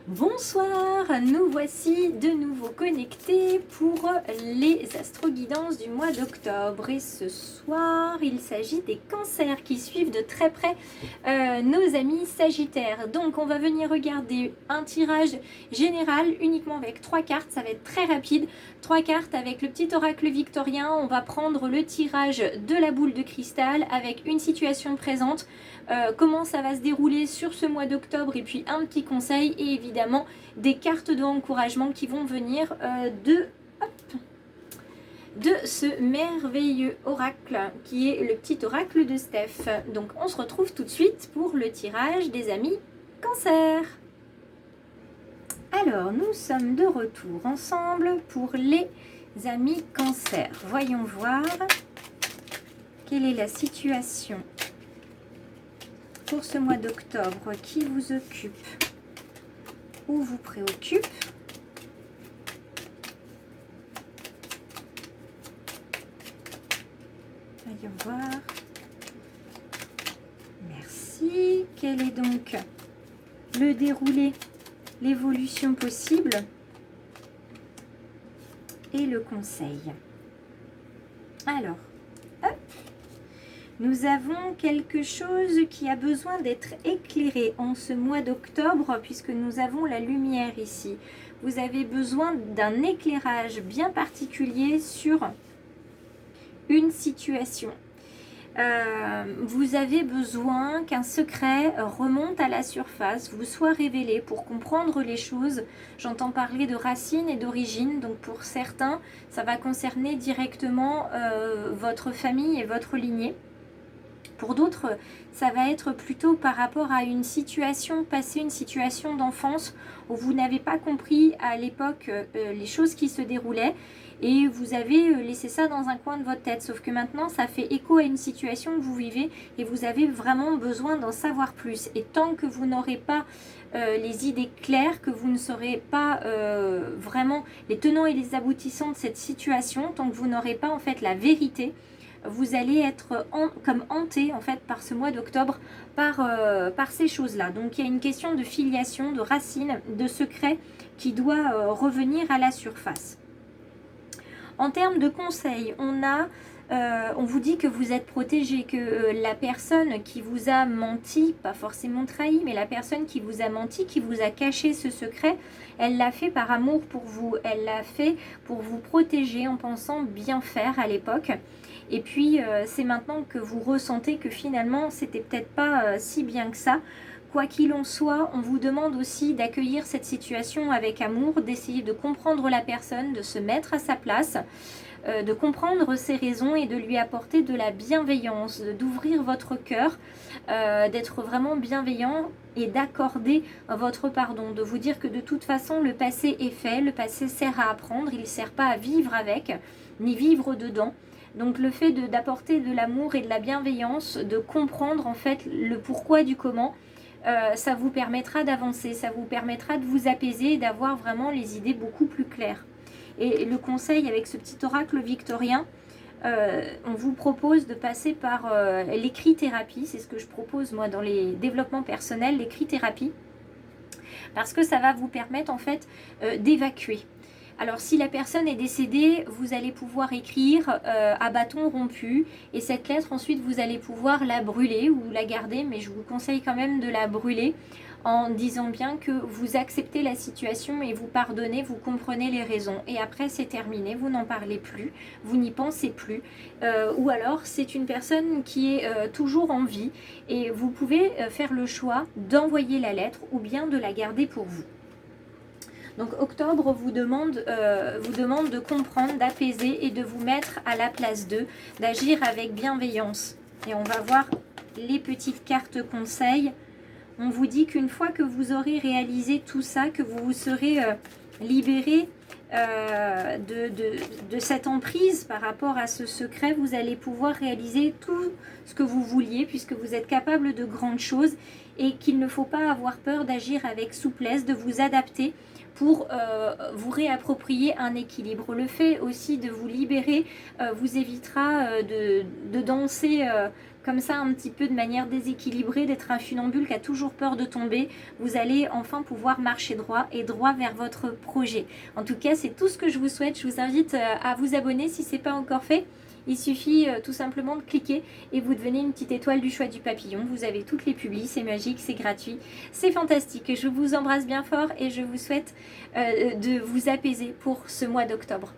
Bonsoir, nous voici de nouveau connectés pour les astroguidances du mois d'octobre. Et ce soir, il s'agit des cancers qui suivent de très près nos amis sagittaires. Donc on va venir regarder un tirage général uniquement avec 3 cartes, ça va être très rapide. 3 cartes avec le petit oracle victorien. On va prendre le tirage de la boule de cristal avec une situation présente. Comment ça va se dérouler sur ce mois d'octobre et puis un petit conseil et évidemment des cartes d'encouragement qui vont venir de ce merveilleux oracle qui est le petit oracle de Steph. Donc on se retrouve tout de suite pour le tirage des amis Cancer. Alors nous sommes de retour ensemble pour les amis Cancer. Voyons voir quelle est la situation pour ce mois d'octobre qui vous occupe ou vous préoccupe. Voyons voir. Merci. Quel est donc le déroulé, l'évolution possible et le conseil? Alors, hop. Nous avons quelque chose qui a besoin d'être éclairé en ce mois d'octobre puisque nous avons la lumière ici. Vous avez besoin d'un éclairage bien particulier sur une situation. Vous avez besoin qu'un secret remonte à la surface, vous soit révélé pour comprendre les choses. J'entends parler de racines et d'origine, donc pour certains, ça va concerner directement votre famille et votre lignée. Pour d'autres, ça va être plutôt par rapport à une situation passée, une situation d'enfance où vous n'avez pas compris à l'époque les choses qui se déroulaient et vous avez laissé ça dans un coin de votre tête. Sauf que maintenant, ça fait écho à une situation que vous vivez et vous avez vraiment besoin d'en savoir plus. Et tant que vous n'aurez pas les idées claires, que vous ne saurez pas vraiment les tenants et les aboutissants de cette situation, tant que vous n'aurez pas en fait la vérité, vous allez être comme hanté en fait par ce mois d'octobre, par ces choses-là. Donc il y a une question de filiation, de racines, de secret qui doit revenir à la surface. En termes de conseils, on vous dit que vous êtes protégé, que la personne qui vous a menti, pas forcément trahi, mais la personne qui vous a menti, qui vous a caché ce secret, elle l'a fait par amour pour vous, elle l'a fait pour vous protéger en pensant bien faire à l'époque. Et puis c'est maintenant que vous ressentez que finalement c'était peut-être pas si bien que ça. Quoi qu'il en soit, on vous demande aussi d'accueillir cette situation avec amour, d'essayer de comprendre la personne, de se mettre à sa place, de comprendre ses raisons et de lui apporter de la bienveillance, d'ouvrir votre cœur, d'être vraiment bienveillant et d'accorder votre pardon, de vous dire que de toute façon le passé est fait, le passé sert à apprendre, il ne sert pas à vivre avec, ni vivre dedans. Donc le fait d'apporter de l'amour et de la bienveillance, de comprendre en fait le pourquoi du comment, ça vous permettra d'avancer, ça vous permettra de vous apaiser et d'avoir vraiment les idées beaucoup plus claires. Et le conseil avec ce petit oracle victorien, on vous propose de passer par l'écrit-thérapie, c'est ce que je propose moi dans les développements personnels, l'écrit-thérapie, parce que ça va vous permettre en fait d'évacuer. Alors si la personne est décédée, vous allez pouvoir écrire à bâton rompu et cette lettre ensuite vous allez pouvoir la brûler ou la garder, mais je vous conseille quand même de la brûler en disant bien que vous acceptez la situation et vous pardonnez, vous comprenez les raisons. Et après c'est terminé, vous n'en parlez plus, vous n'y pensez plus. Ou alors c'est une personne qui est toujours en vie et vous pouvez faire le choix d'envoyer la lettre ou bien de la garder pour vous. Donc octobre vous demande de comprendre, d'apaiser et de vous mettre à la place d'eux, d'agir avec bienveillance. Et on va voir les petites cartes conseils. On vous dit qu'une fois que vous aurez réalisé tout ça, que vous vous serez libéré de cette emprise par rapport à ce secret, vous allez pouvoir réaliser tout ce que vous vouliez puisque vous êtes capable de grandes choses et qu'il ne faut pas avoir peur d'agir avec souplesse, de vous adapter pour vous réapproprier un équilibre. Le fait aussi de vous libérer vous évitera de danser comme ça un petit peu de manière déséquilibrée, d'être un funambule qui a toujours peur de tomber, vous allez enfin pouvoir marcher droit et droit vers votre projet. En tout cas, c'est tout ce que je vous souhaite. Je vous invite à vous abonner si ce n'est pas encore fait. Il suffit tout simplement de cliquer et vous devenez une petite étoile du choix du papillon. Vous avez toutes les publis, c'est magique, c'est gratuit, c'est fantastique. Je vous embrasse bien fort et je vous souhaite de vous apaiser pour ce mois d'octobre.